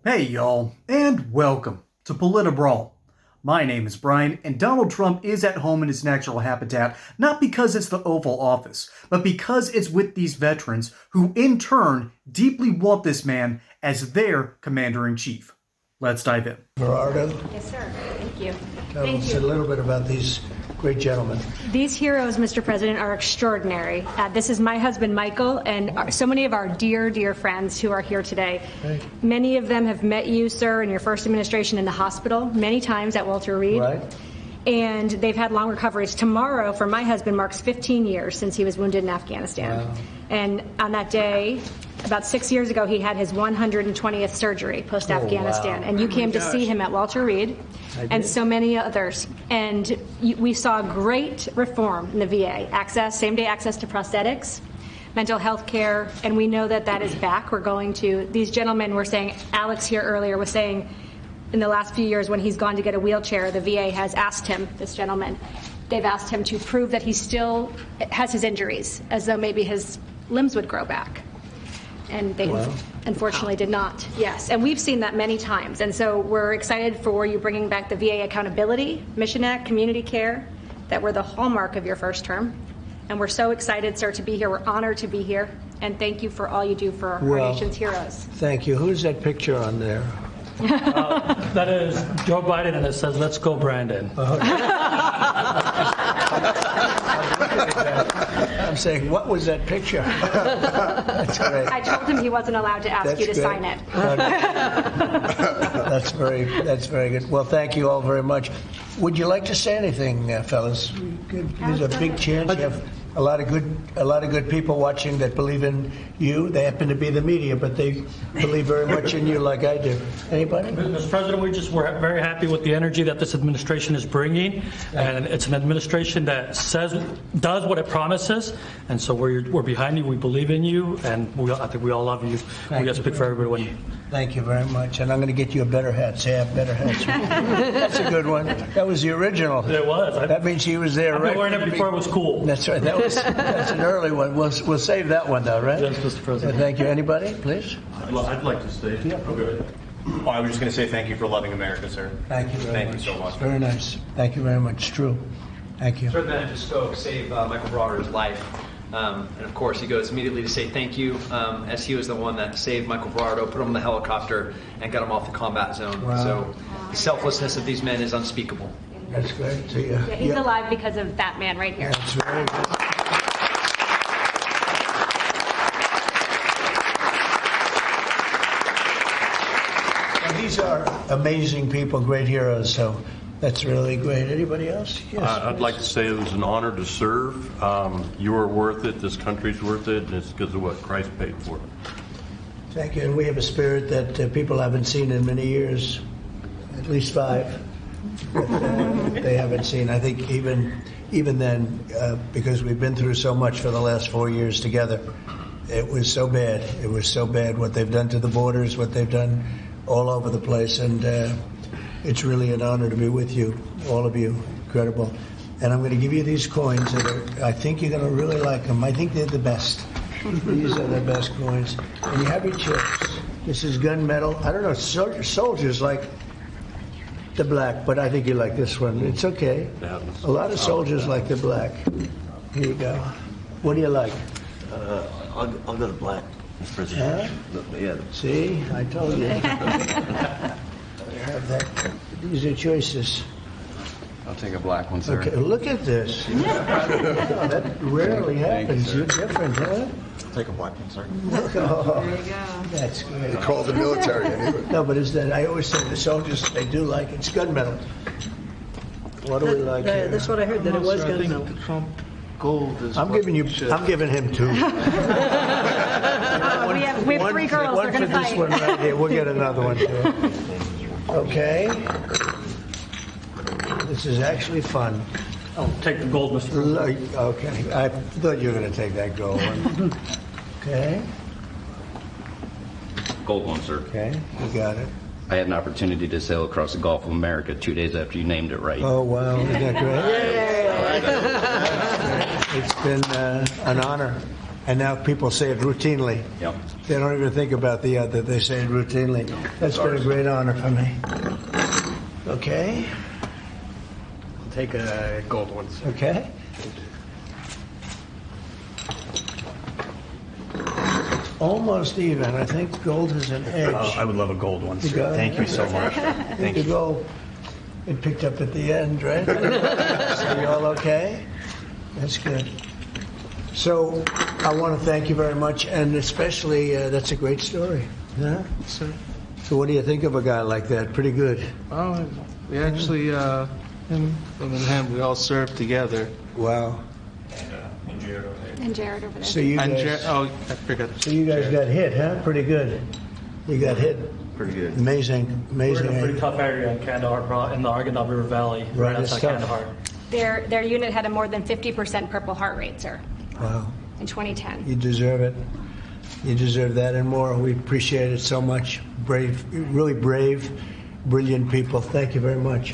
Hey y'all, and welcome to PolitiBrawl. My name is Brian, and Donald Trump is at home in his natural habitat, not because it's the Oval Office, but because it's with these veterans who in turn deeply want this man as their commander-in-chief. Let's dive in. Gerardo, Yes, sir. Thank you. tell us a little bit about these great gentlemen. These heroes, Mr. President, are extraordinary. This is my husband, Michael, and so many of our dear, dear friends who are here today. Right. Many of them have met you, sir, in your first administration in the hospital, many times at Walter Reed. Right. And they've had long recoveries. Tomorrow, for my husband, marks 15 years since he was wounded in Afghanistan. Wow. And on that day, about 6 years ago, he had his 120th surgery post-Afghanistan. Oh, wow. And you came to see him at Walter Reed and did. so many others. And we saw great reform in the VA. Access, same-day access to prosthetics, mental health care, and we know that that is back. We're going to, these gentlemen were saying, Alex here earlier was saying, in the last few years when he's gone to get a wheelchair, the VA has asked him, this gentleman, they've asked him to prove that he still has his injuries, as though maybe his limbs would grow back. And they unfortunately did not. Yes, and we've seen that many times. And so we're excited for you bringing back the VA accountability, Mission Act, community care, that were the hallmark of your first term. And we're so excited, sir, to be here. We're honored to be here. And thank you for all you do for our nation's heroes. Thank you. Who's that picture on there? That is Joe Biden, and it says, "Let's go, Brandon." I'm saying, what was that picture? That's great. I told him he wasn't allowed to ask you to good. sign it. That's very good. Well, thank you all very much. Would you like to say anything, fellas? There's a big chance you have a lot of good people watching that believe in you. They happen to be the media, but they believe very much in you, like I do. Anybody? Mr. President, we're very happy with the energy that this administration is bringing, and it's an administration that does what it promises, and so we're behind you. We believe in you, and I think we all love you. We got to speak for everybody. Thank you very much, and I'm going to get you a better hat. Say, I have better hats. That's a good one. That was the original. It was. That means he was there. I've been wearing it before it was cool. That's right. That's an early one. We'll save that one though, right? Yes, Mr. President. Thank you. Anybody, please? I'd like to say. Oh, I was just going to say thank you for loving America, sir. Thank you very much. Thank you so much. Very nice. Thank you very much. True. Thank you. Sir then just spoke, save Michael Broder's life. And of course, he goes immediately to say thank you, as he was the one that saved Michael Berardo, put him in the helicopter, and got him off the combat zone. Wow. So the selflessness of these men is unspeakable. That's great. So, Yeah, he's alive because of that man right here. That's very good. And these are amazing people, great heroes. So that's really great. Anybody else? Yes. I'd like to say it was an honor to serve. You are worth it. This country's worth it, and it's because of what Christ paid for. Thank you. And we have a spirit that people haven't seen in many years, at least 5. That they haven't seen. I think even then, because we've been through so much for the last 4 years together, it was so bad. It was so bad what they've done to the borders, what they've done all over the place, and it's really an honor to be with you, all of you. Incredible. And I'm going to give you these coins that I think you're going to really like them. I think they're the best. These are the best coins. And you have your chips. This is gunmetal. I don't know, soldiers like the black, but I think you like this one. It's okay. A lot of soldiers like the black. Here you go. What do you like? I'll go to black, Mr. President. Yeah. See, I told you. Have that. These are choices. I'll take a black one, sir. Okay, look at this. Oh, that rarely happens. You're different, huh? Take a black one, sir. Oh, there you go. That's great. Call the military anyway. No, but is that I always say the soldiers, they do like it. It's gunmetal. What do we like here? That's what I heard, that it was gunmetal. The Trump gold is. I'm giving him 2. We have 3 girls. One They're going for to this fight. one right here. We'll get another one too. Okay. This is actually fun. I'll take the gold, Mr. President. Okay. I thought you were going to take that gold one. Okay. Gold one, sir. Okay. You got it. I had an opportunity to sail across the Gulf of America 2 days after you named it right. Oh, wow. Isn't that great? It's been an honor. And now people say it routinely. Yep. They don't even think about that they say it routinely. That's been a great honor for me. Okay. I'll take a gold one. Sir. Okay. Almost even. I think gold is an edge. I would love a gold one, You sir. got it? Thank you so much. Thank You you. go. It picked up at the end, right? So you all okay? That's good. So I want to thank you very much, and especially that's a great story. Yeah. So what do you think of a guy like that? Pretty good. Oh, we actually, him and him, we all served together. Wow. And Jared over there. So you And guys, I forgot. so you guys got hit, huh? Pretty good. You got hit. Pretty good. Amazing, We're in a amazing. pretty tough area in Kandahar, in the Arghandab River Valley, right It's outside tough. Kandahar. Their unit had a more than 50% Purple Heart rate, sir, Wow. in 2010. You deserve it. You deserve that and more. We appreciate it so much. Brave, really brave, brilliant people. Thank you very much.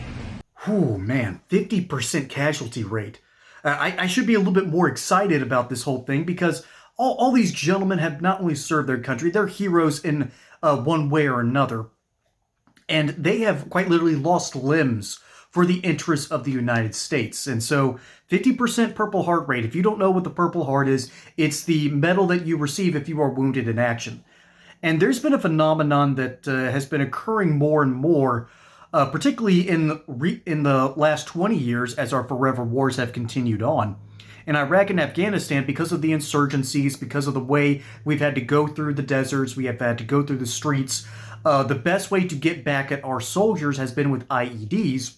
Whew, man, 50% casualty rate. I should be a little bit more excited about this whole thing because all these gentlemen have not only served their country, they're heroes in one way or another. And they have quite literally lost limbs for the interests of the United States. And so 50% Purple Heart rate, if you don't know what the Purple Heart is, it's the medal that you receive if you are wounded in action. And there's been a phenomenon that has been occurring more and more, particularly in the last 20 years as our forever wars have continued on. In Iraq and Afghanistan, because of the insurgencies, because of the way we've had to go through the deserts, we have had to go through the streets, the best way to get back at our soldiers has been with IEDs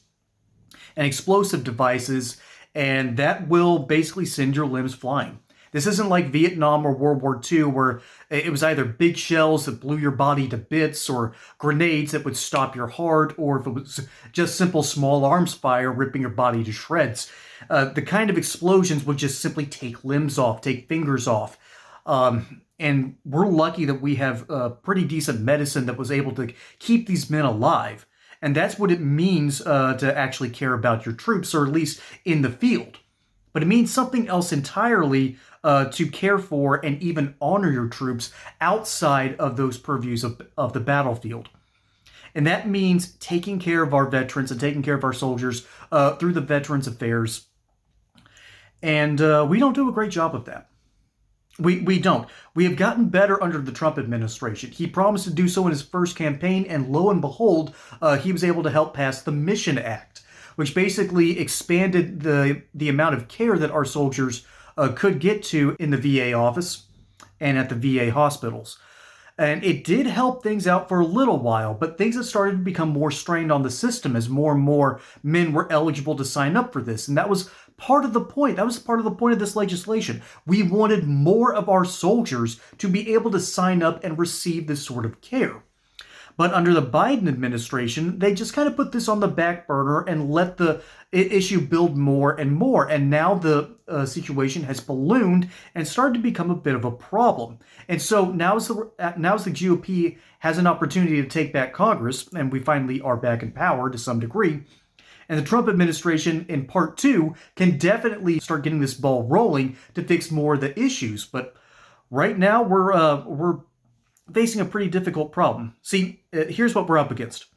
and explosive devices, and that will basically send your limbs flying. This isn't like Vietnam or World War II where it was either big shells that blew your body to bits or grenades that would stop your heart, or if it was just simple small arms fire ripping your body to shreds. The kind of explosions would just simply take limbs off, take fingers off. And we're lucky that we have pretty decent medicine that was able to keep these men alive. And that's what it means to actually care about your troops, or at least in the field. But it means something else entirely to care for and even honor your troops outside of those purviews of the battlefield. And that means taking care of our veterans and taking care of our soldiers through the Veterans Affairs. And we don't do a great job of that. We don't. We have gotten better under the Trump administration. He promised to do so in his first campaign, and lo and behold, he was able to help pass the Mission Act, which basically expanded the amount of care that our soldiers could get to in the VA office and at the VA hospitals. And it did help things out for a little while, but things have started to become more strained on the system as more and more men were eligible to sign up for this. And that was part of the point. That was part of the point of this legislation. We wanted more of our soldiers to be able to sign up and receive this sort of care. But under the Biden administration, they just kind of put this on the back burner and let the issue build more and more. And now the situation has ballooned and started to become a bit of a problem. And so now's the GOP has an opportunity to take back Congress, and we finally are back in power to some degree. And the Trump administration in part two can definitely start getting this ball rolling to fix more of the issues. But right now we're facing a pretty difficult problem. See, here's what we're up against.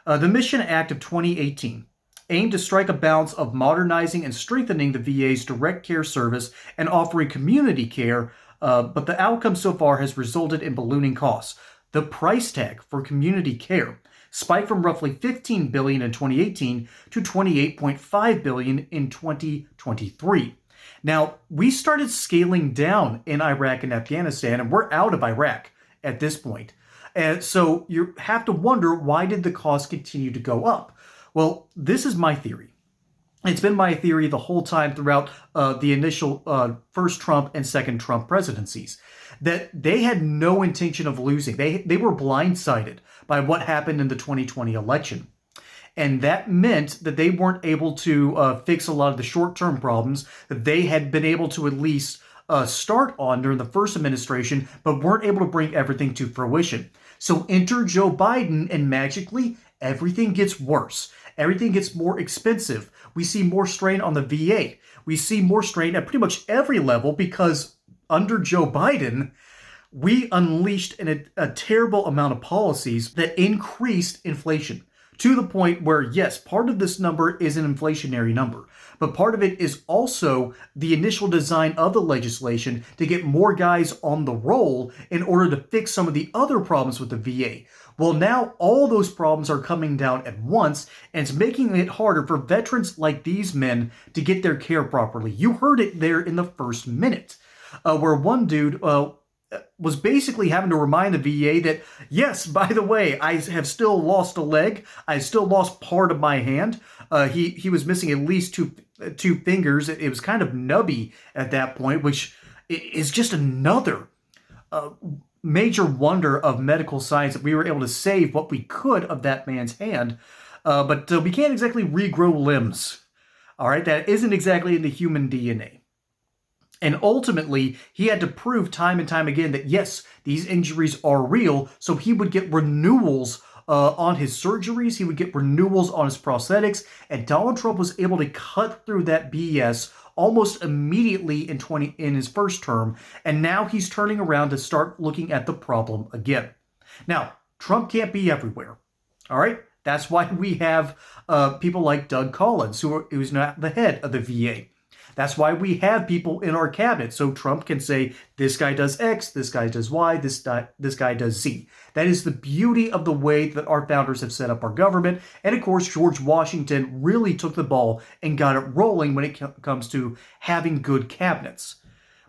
The Mission Act of 2018 aimed to strike a balance of modernizing and strengthening the VA's direct care service and offering community care, but the outcome so far has resulted in ballooning costs. The price tag for community care spiked from roughly $15 billion in 2018 to $28.5 billion in 2023. Now, we started scaling down in Iraq and Afghanistan, and we're out of Iraq at this point. And so you have to wonder, why did the cost continue to go up? Well, this is my theory. It's been my theory the whole time throughout the initial first Trump and second Trump presidencies, that they had no intention of losing. They were blindsided by what happened in the 2020 election. And that meant that they weren't able to fix a lot of the short-term problems that they had been able to at least start on during the first administration, but weren't able to bring everything to fruition. So enter Joe Biden, and magically, everything gets worse. Everything gets more expensive. We see more strain on the VA. We see more strain at pretty much every level because under Joe Biden, we unleashed a terrible amount of policies that increased inflation to the point where, yes, part of this number is an inflationary number, but part of it is also the initial design of the legislation to get more guys on the roll in order to fix some of the other problems with the VA. Well, now all those problems are coming down at once, and it's making it harder for veterans like these men to get their care properly. You heard it there in the first minute, where one dude was basically having to remind the VA that, yes, by the way, I have still lost a leg. I still lost part of my hand. He was missing at least two fingers. It was kind of nubby at that point, which is just another major wonder of medical science that we were able to save what we could of that man's hand. But we can't exactly regrow limbs. All right, that isn't exactly in the human DNA. And ultimately, he had to prove time and time again that, yes, these injuries are real, so he would get renewals on his surgeries, he would get renewals on his prosthetics, and Donald Trump was able to cut through that BS almost immediately in his first term, and now he's turning around to start looking at the problem again. Now, Trump can't be everywhere, all right? That's why we have people like Doug Collins, who's not the head of the VA. That's why we have people in our cabinet, so Trump can say, this guy does X, this guy does Y, this guy does Z. That is the beauty of the way that our founders have set up our government. And of course, George Washington really took the ball and got it rolling when it comes to having good cabinets.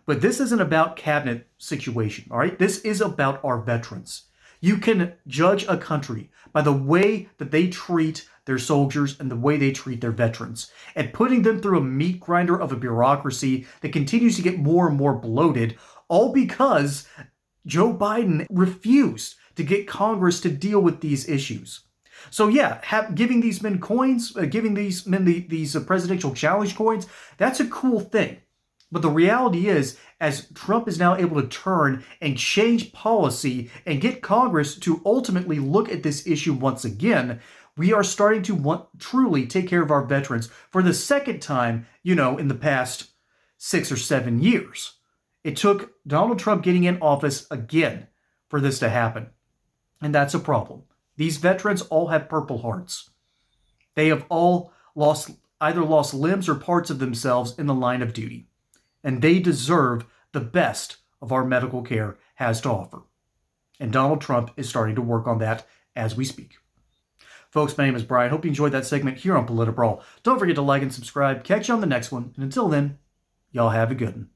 But this isn't about cabinet situation, all right? This is about our veterans. You can judge a country by the way that they treat their soldiers and the way they treat their veterans. And putting them through a meat grinder of a bureaucracy that continues to get more and more bloated, all because Joe Biden refused to get Congress to deal with these issues. So yeah, giving these men coins, giving these men these presidential challenge coins, that's a cool thing. But the reality is, as Trump is now able to turn and change policy and get Congress to ultimately look at this issue once again, we are starting to truly take care of our veterans for the second time, in the past 6 or 7 years. It took Donald Trump getting in office again for this to happen. And that's a problem. These veterans all have Purple Hearts. They have all either lost limbs or parts of themselves in the line of duty. And they deserve the best of our medical care has to offer. And Donald Trump is starting to work on that as we speak. Folks, my name is Brian. Hope you enjoyed that segment here on PolitiBrawl. Don't forget to like and subscribe. Catch you on the next one. And until then, y'all have a good one.